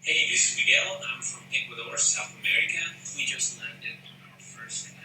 Hey, this is Miguel. I'm from Ecuador, South America. We just landed on our first flight.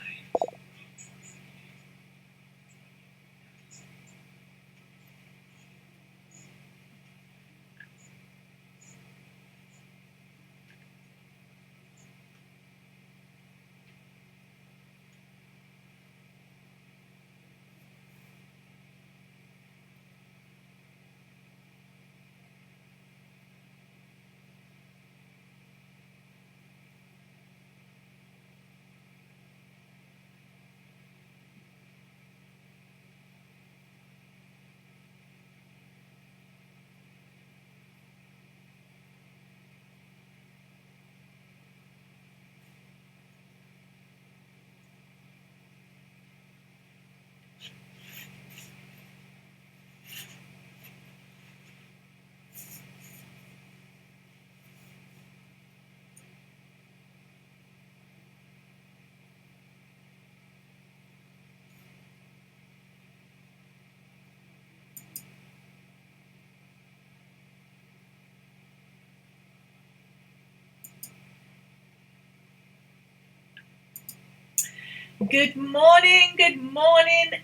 Good morning,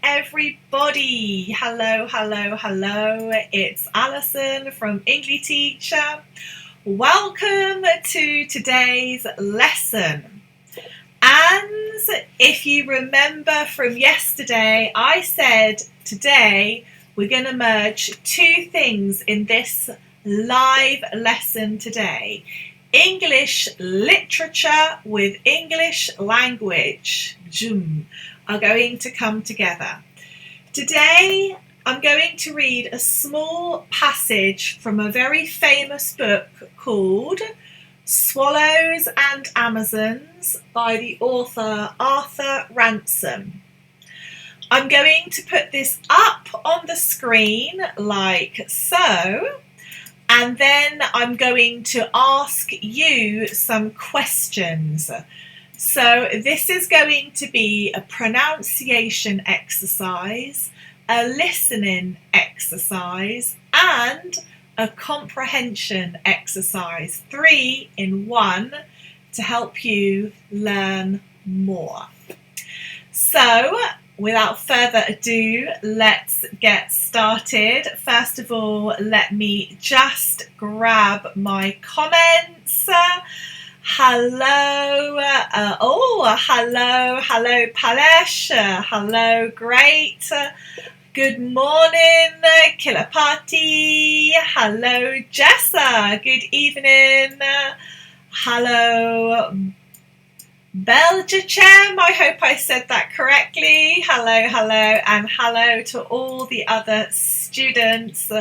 everybody. Hello. It's Alison from Engli-teach. Welcome to today's lesson. And if you remember from yesterday, I said today we're going to merge two things in this live lesson today. English literature with English language are going to come together. Today I'm going to read a small passage from a very famous book called Swallows and Amazons by the author Arthur Ransom. I'm going to put this up on the screen like so. And then I'm going to ask you some questions. So this is going to be a pronunciation exercise, a listening exercise, and a comprehension exercise. 3 in 1 to help you learn more. So, without further ado, let's get started. First of all, let me just grab my comments. Hello, hello Palesh, hello, great. Good morning, Kilapati. Hello, Jessa, good evening. Hello, Belgium, I hope I said that correctly. Hello, and hello to all the other students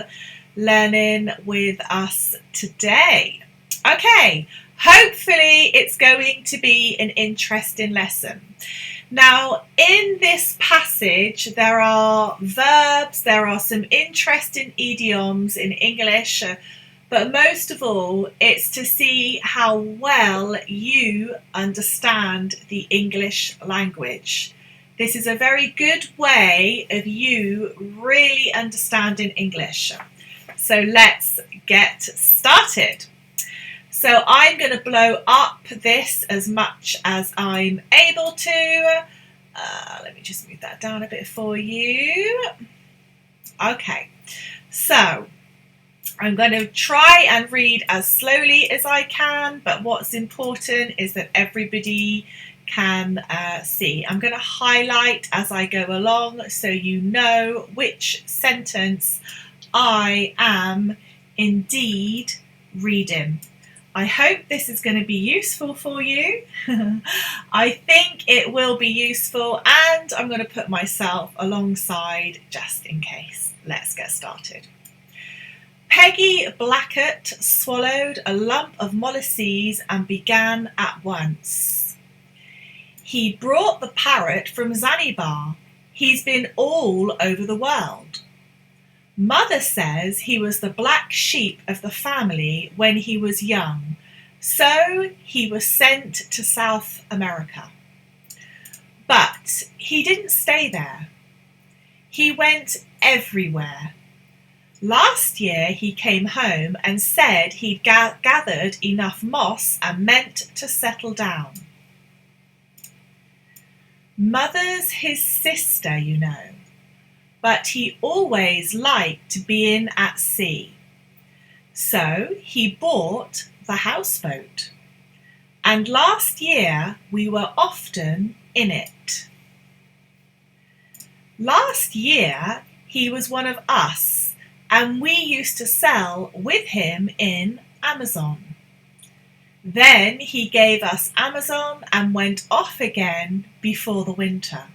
learning with us today. Okay, hopefully it's going to be an interesting lesson. Now, in this passage, there are verbs, there are some interesting idioms in English, but most of all, it's to see how well you understand the English language. This is a very good way of you really understanding English. So let's get started. So I'm going to blow up this as much as I'm able to. Let me just move that down a bit for you. Okay, so I'm going to try and read as slowly as I can, but what's important is that everybody can see. I'm going to highlight as I go along so you know which sentence I am indeed reading. I hope this is going to be useful for you. I think it will be useful, and I'm going to put myself alongside just in case. Let's get started. Peggy Blackett swallowed a lump of molasses and began at once. He brought the parrot from Zanzibar. He's been all over the world. Mother says he was the black sheep of the family when he was young, so he was sent to South America. But he didn't stay there. He went everywhere. Last year he came home and said he'd gathered enough moss and meant to settle down. Mother's his sister, you know, but he always liked being at sea. So he bought the houseboat, and last year we were often in it. Last year he was one of us, and we used to sell with him in Amazon. Then he gave us Amazon and went off again before the winter.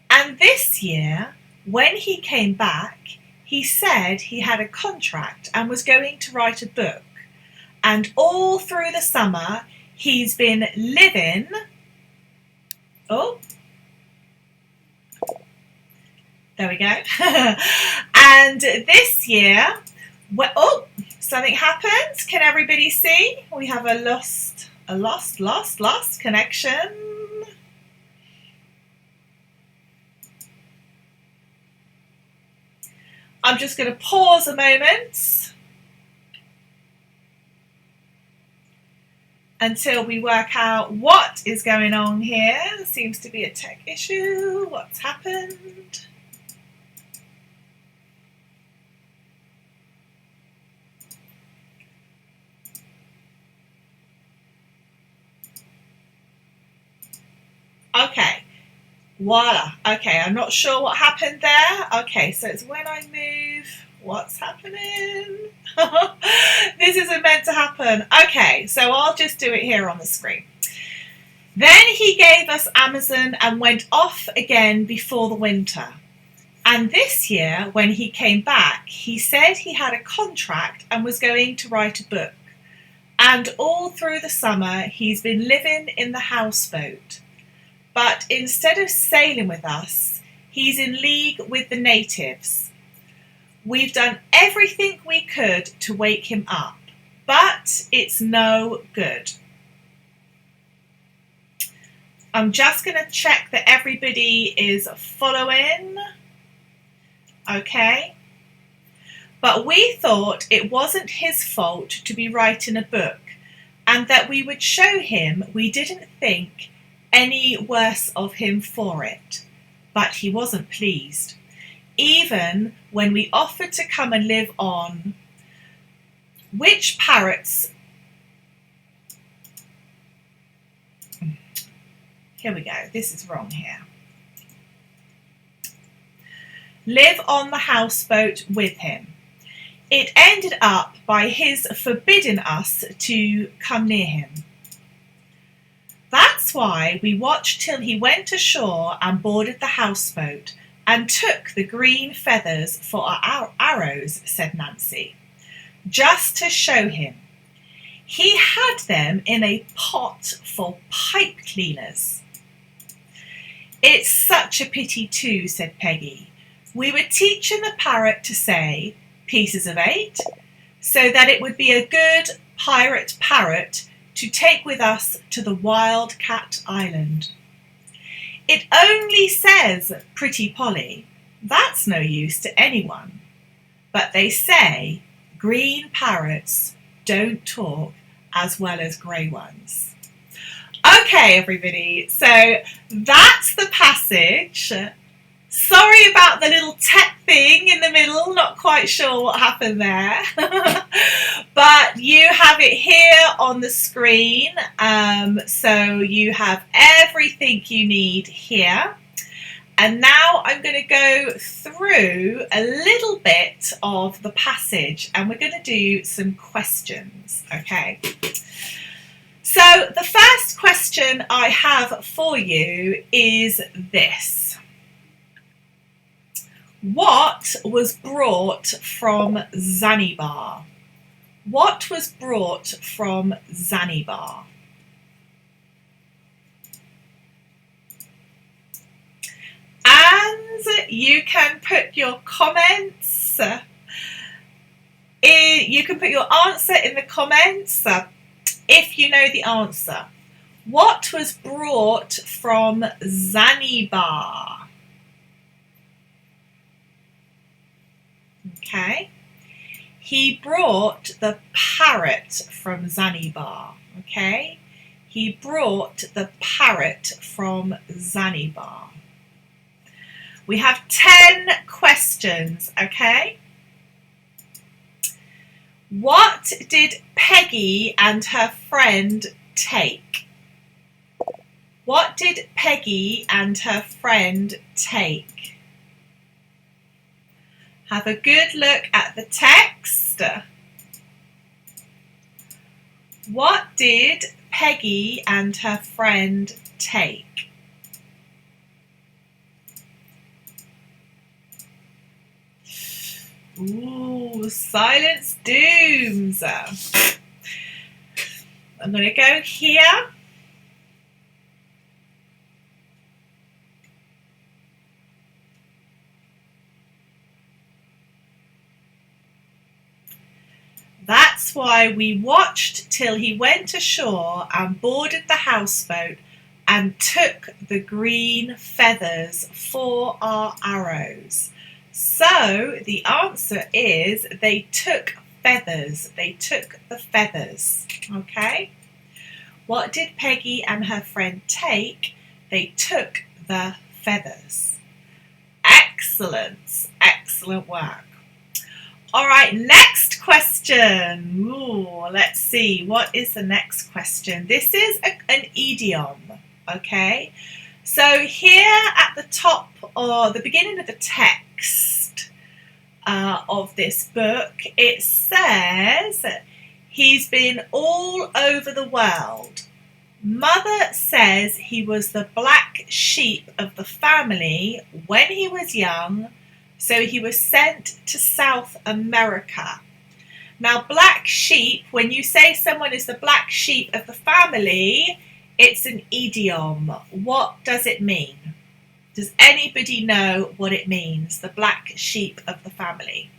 And this year, when he came back, he said he had a contract and was going to write a book. And all through the summer, he's been living... Oh, there we go. And this year... Oh, something happened. Can everybody see? We have a lost connection. I'm just going to pause a moment until we work out what is going on here. There seems to be a tech issue. What's happened? Okay, voila. Okay, I'm not sure what happened there. Okay, so it's when I move. What's happening? This isn't meant to happen. Okay, so I'll just do it here on the screen. Then he gave us Amazon and went off again before the winter. And this year, when he came back, he said he had a contract and was going to write a book. And all through the summer, he's been living in the houseboat. But instead of sailing with us, he's in league with the natives. We've done everything we could to wake him up, but it's no good. I'm just going to check that everybody is following. Okay. But we thought it wasn't his fault to be writing a book, and that we would show him we didn't think any worse of him for it. But he wasn't pleased, even when we offered to come and live on which parrots... Here we go, this is wrong here. Live on the houseboat with him. It ended up by his forbidding us to come near him. That's why we watched till he went ashore and boarded the houseboat and took the green feathers for our arrows, said Nancy, just to show him. He had them in a pot for pipe cleaners. It's such a pity too, said Peggy. We were teaching the parrot to say pieces of 8, so that it would be a good pirate parrot to take with us to the Wildcat Island. It only says Pretty Polly. That's no use to anyone. But they say green parrots don't talk as well as grey ones. Okay, everybody, so that's the passage. Sorry about the little tech thing in the middle, not quite sure what happened there. But you have it here on the screen, so you have everything you need here. And now I'm going to go through a little bit of the passage and we're going to do some questions, okay? So the first question I have for you is this. What was brought from Zanzibar? What was brought from Zanzibar? And you can put your comments, you can put your answer in the comments if you know the answer. What was brought from Zanzibar? Okay. He brought the parrot from Zanzibar. Okay. He brought the parrot from Zanzibar. We have 10 questions, okay? What did Peggy and her friend take? What did Peggy and her friend take? Have a good look at the text. What did Peggy and her friend take? Ooh, silence dooms. I'm going to go here. That's why we watched till he went ashore and boarded the houseboat and took the green feathers for our arrows. So the answer is they took feathers. They took the feathers. Okay. What did Peggy and her friend take? They took the feathers. Excellent. Excellent work. All right, next question. Ooh, let's see. What is the next question? This is an idiom. Okay. So here at the top or the beginning of the text of this book, it says he's been all over the world. Mother says he was the black sheep of the family when he was young, so he was sent to South America. Now, black sheep, when you say someone is the black sheep of the family, it's an idiom. What does it mean? Does anybody know what it means? The black sheep of the family.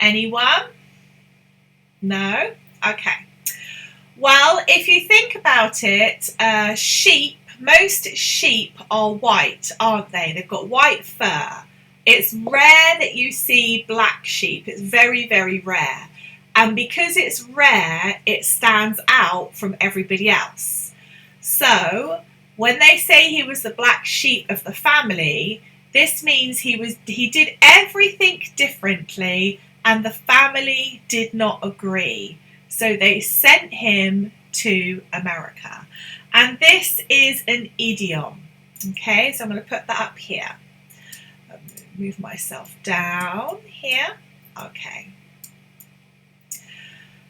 Anyone? No? Okay. Well, if you think about it, sheep, most sheep are white, aren't they? They've got white fur. It's rare that you see black sheep. It's very, very rare. And because it's rare, it stands out from everybody else. So when they say he was the black sheep of the family, this means he did everything differently and the family did not agree. So they sent him to America. And this is an idiom. Okay, so I'm going to put that up here. I'll move myself down here. Okay.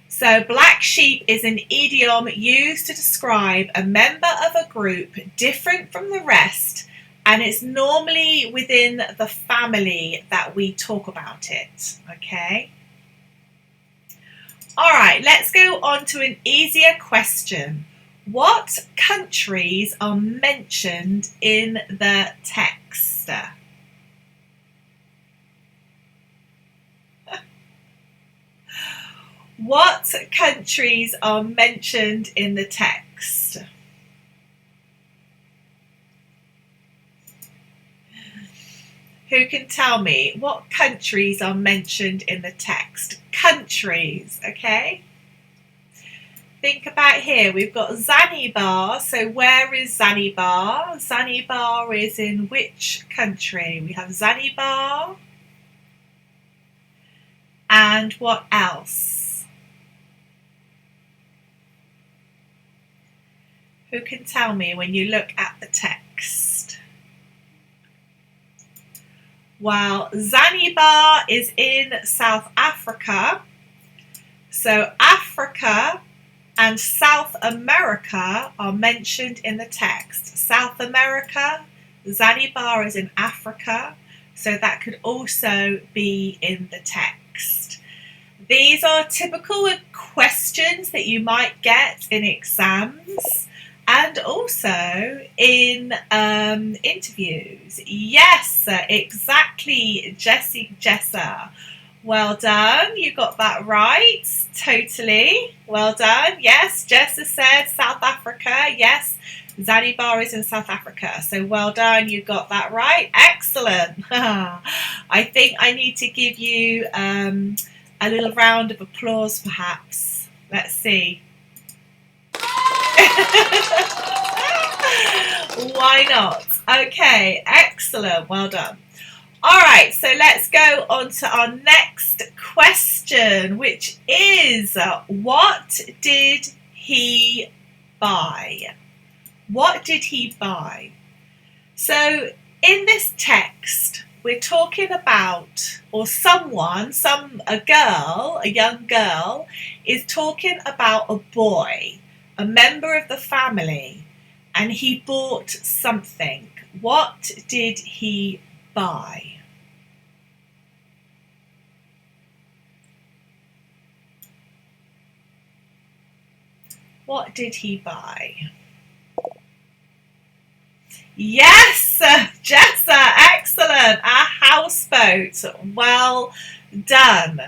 So black sheep is an idiom used to describe a member of a group different from the rest, and it's normally within the family that we talk about it. Okay. All right, let's go on to an easier question. What countries are mentioned in the text? What countries are mentioned in the text? Who can tell me what countries are mentioned in the text? Countries, okay? Think about here. We've got Zanzibar. So where is Zanzibar? Zanzibar is in which country? We have Zanzibar. And what else? Who can tell me when you look at the text? Well, Zanzibar is in South Africa. So Africa and South America are mentioned in the text. South America, Zanzibar is in Africa, so that could also be in the text. These are typical questions that you might get in exams and also in interviews. Yes, exactly, Jessie Jessa. Well done, you got that right, totally. Well done. Yes, Jessa said South Africa. Yes, Zanzibar is in South Africa. So well done, you got that right. Excellent. I think I need to give you a little round of applause, perhaps. Let's see. Why not? Okay, excellent. Well done. All right, so let's go on to our next question, which is, what did he buy? What did he buy? So in this text, we're talking about, or a young girl is talking about a boy, a member of the family, and he bought something. What did he buy? What did he buy? Yes, Jessa, excellent. A houseboat. Well done.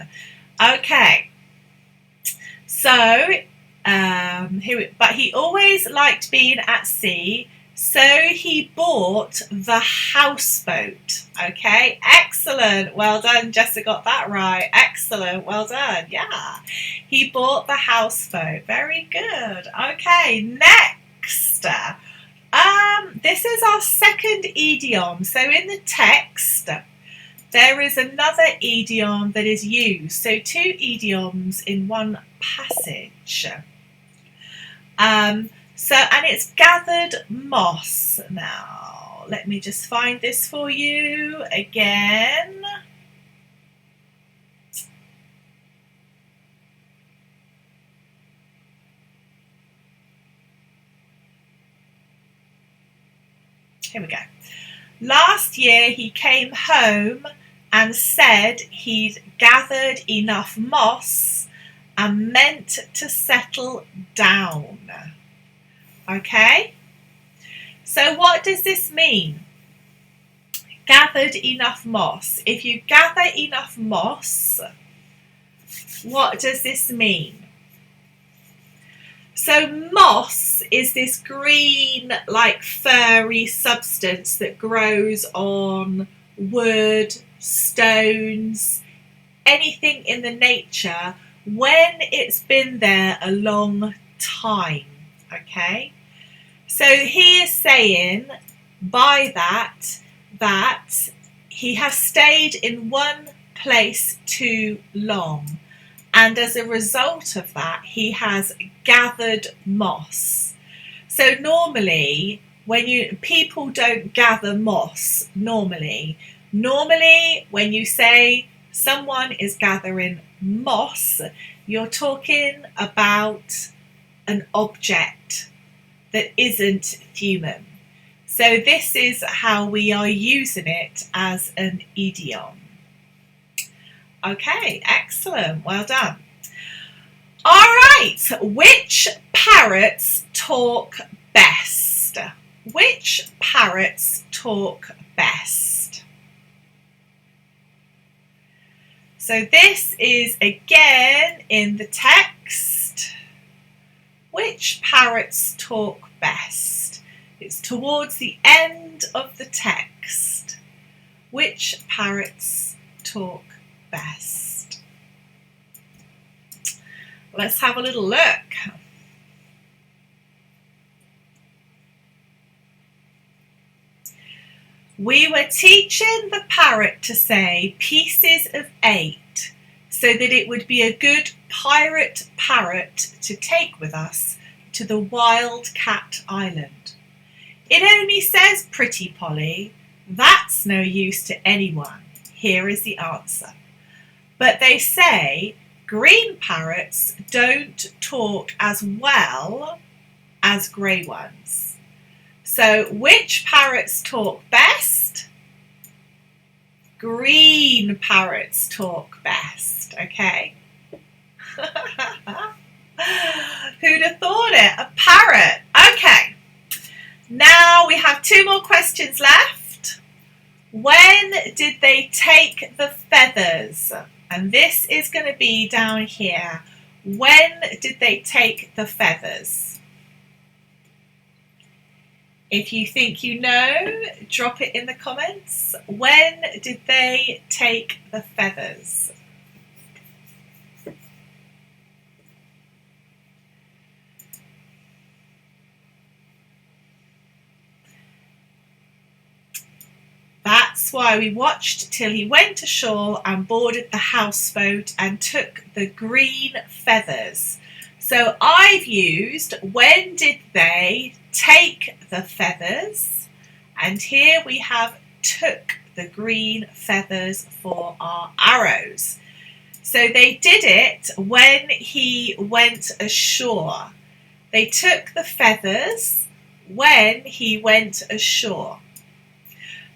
Okay. So, but he always liked being at sea, so he bought the houseboat. Okay, excellent. Well done, Jessa got that right. Excellent, well done. Yeah, he bought the houseboat. Very good. Okay, next. This is our second idiom. So in the text, there is another idiom that is used. So two idioms in one passage. And it's gathered moss. Now, let me just find this for you again. Here we go. Last year he came home and said he'd gathered enough moss and meant to settle down. Okay? So what does this mean? Gathered enough moss. If you gather enough moss, what does this mean? So moss is this green, like furry substance that grows on wood, stones, anything in the nature when it's been there a long time. Okay? So he is saying by that he has stayed in one place too long. And as a result of that, he has gathered moss. So normally, people don't gather moss normally. Normally, when you say someone is gathering moss, you're talking about an object that isn't human. So this is how we are using it as an idiom. Okay, excellent. Well done. All right. Which parrots talk best? Which parrots talk best? So this is again in the text. Which parrots talk best? It's towards the end of the text. Which parrots talk best? Let's have a little look. We were teaching the parrot to say pieces of 8 so that it would be a good pirate parrot to take with us to the Wild Cat Island. It only says pretty Polly. That's no use to anyone. Here is the answer. But they say green parrots don't talk as well as grey ones. So which parrots talk best? Green parrots talk best, okay? Who'd have thought it? A parrot. Okay. Now we have 2 more questions left. When did they take the feathers? And this is going to be down here. When did they take the feathers? If you think you know, drop it in the comments. When did they take the feathers? That's why we watched till he went ashore and boarded the houseboat and took the green feathers. So I've used when did they take the feathers, and here we have took the green feathers for our arrows. So they did it when he went ashore. They took the feathers when he went ashore.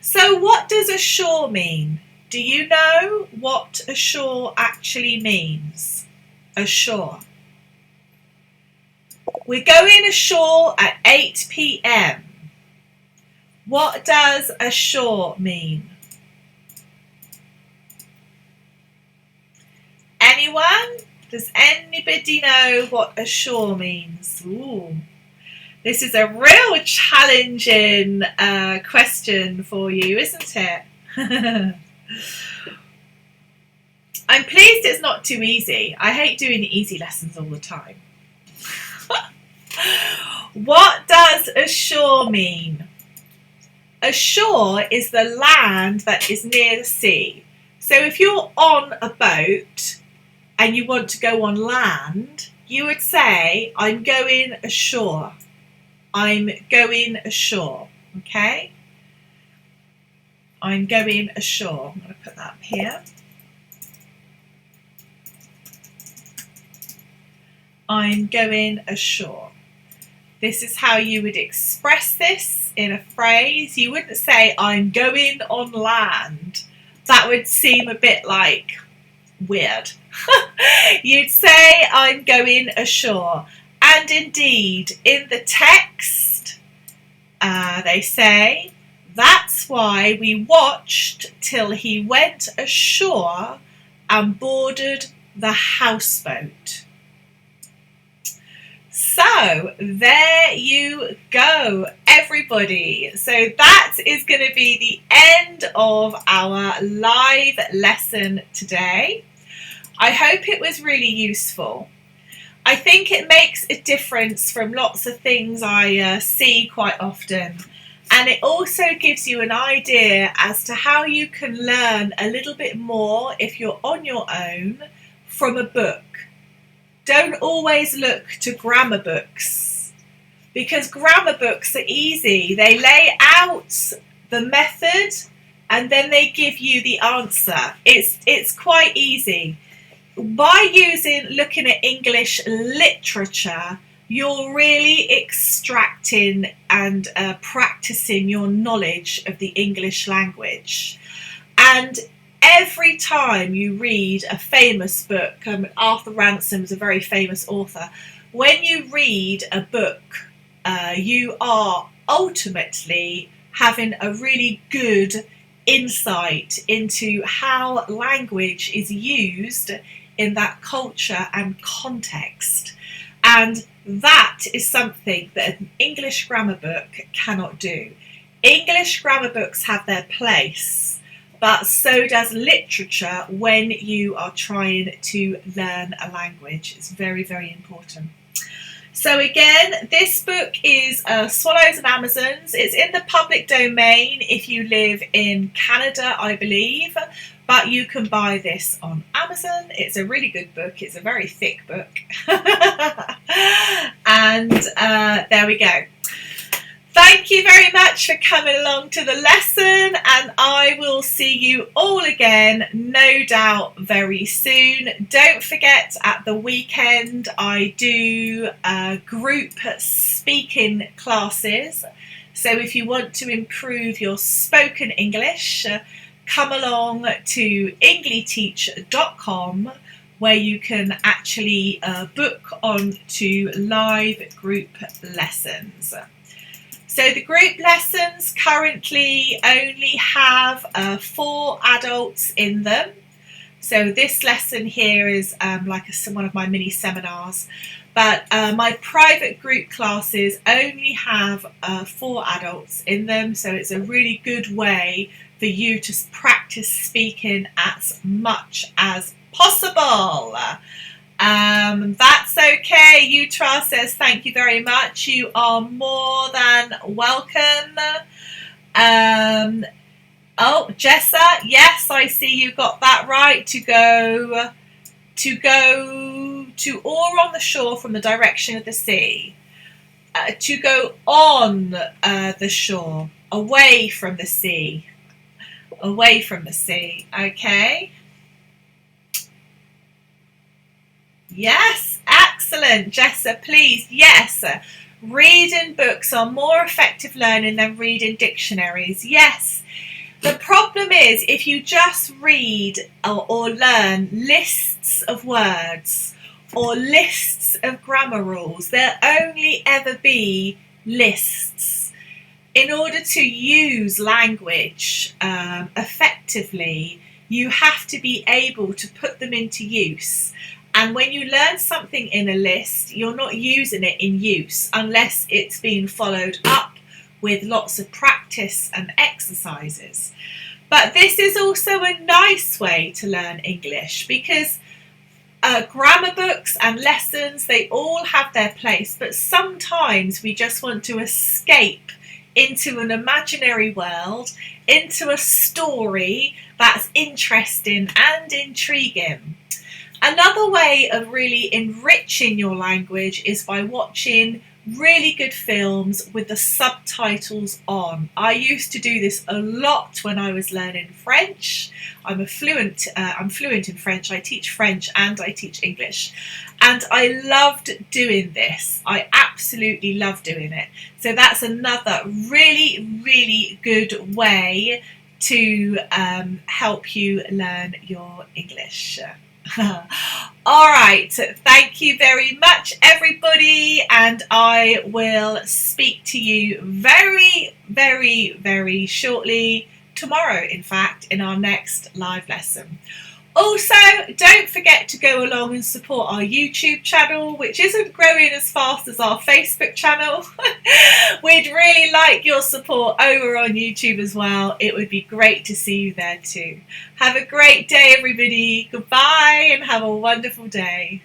So what does ashore mean? Do you know what ashore actually means? Ashore. We're going ashore at 8 p.m. What does ashore mean? Anyone? Does anybody know what ashore means? Ooh. This is a real challenging question for you, isn't it? I'm pleased it's not too easy. I hate doing the easy lessons all the time. What does ashore mean? Ashore is the land that is near the sea. So if you're on a boat and you want to go on land, you would say, I'm going ashore. I'm going ashore, okay? I'm going ashore. I'm going to put that up here. I'm going ashore. This is how you would express this in a phrase. You wouldn't say, I'm going on land. That would seem a bit like weird. You'd say, I'm going ashore. And indeed, in the text, they say, that's why we watched till he went ashore and boarded the houseboat. So there you go, everybody. So that is going to be the end of our live lesson today. I hope it was really useful. I think it makes a difference from lots of things I see quite often. And it also gives you an idea as to how you can learn a little bit more if you're on your own from a book. Don't always look to grammar books, because grammar books are easy. They lay out the method and then they give you the answer. It's quite easy. By looking at English literature, you're really extracting and practicing your knowledge of the English language. And every time you read a famous book, Arthur Ransom is a very famous author, when you read a book, you are ultimately having a really good insight into how language is used in that culture and context. And that is something that an English grammar book cannot do. English grammar books have their place, but so does literature when you are trying to learn a language. It's very, very important. So again, this book is Swallows and Amazons. It's in the public domain if you live in Canada, I believe, but you can buy this on Amazon. It's a really good book. It's a very thick book. And there we go. Thank you very much for coming along to the lesson, and I will see you all again, no doubt, very soon. Don't forget, at the weekend I do group speaking classes, so if you want to improve your spoken English, come along to Engli-teach.com, where you can actually book on to live group lessons. So the group lessons currently only have 4 adults in them. So this lesson here is like one of my mini seminars. But my private group classes only have 4 adults in them, so it's a really good way for you to practice speaking as much as possible. That's okay. Utra says thank you very much. You are more than welcome. Oh, Jessa, yes, I see you got that right. To go to or on the shore from the direction of the sea. To go on the shore, away from the sea. Away from the sea, okay? Yes, excellent, Jessa, please, yes. Reading books are more effective learning than reading dictionaries, yes. The problem is if you just read or learn lists of words or lists of grammar rules, there'll only ever be lists. In order to use language effectively, you have to be able to put them into use. And when you learn something in a list, you're not using it in use unless it's been followed up with lots of practice and exercises. But this is also a nice way to learn English because grammar books and lessons, they all have their place, but sometimes we just want to escape into an imaginary world, into a story that's interesting and intriguing. Another way of really enriching your language is by watching really good films with the subtitles on. I used to do this a lot when I was learning French. I'm fluent in French. I teach French and I teach English, and I loved doing this. I absolutely love doing it. So that's another really good way to help you learn your English. All right, thank you very much, everybody, and I will speak to you very shortly, tomorrow, in fact, in our next live lesson. Also, don't forget to go along and support our YouTube channel, which isn't growing as fast as our Facebook channel. We'd really like your support over on YouTube as well. It would be great to see you there too. Have a great day, everybody. Goodbye and have a wonderful day.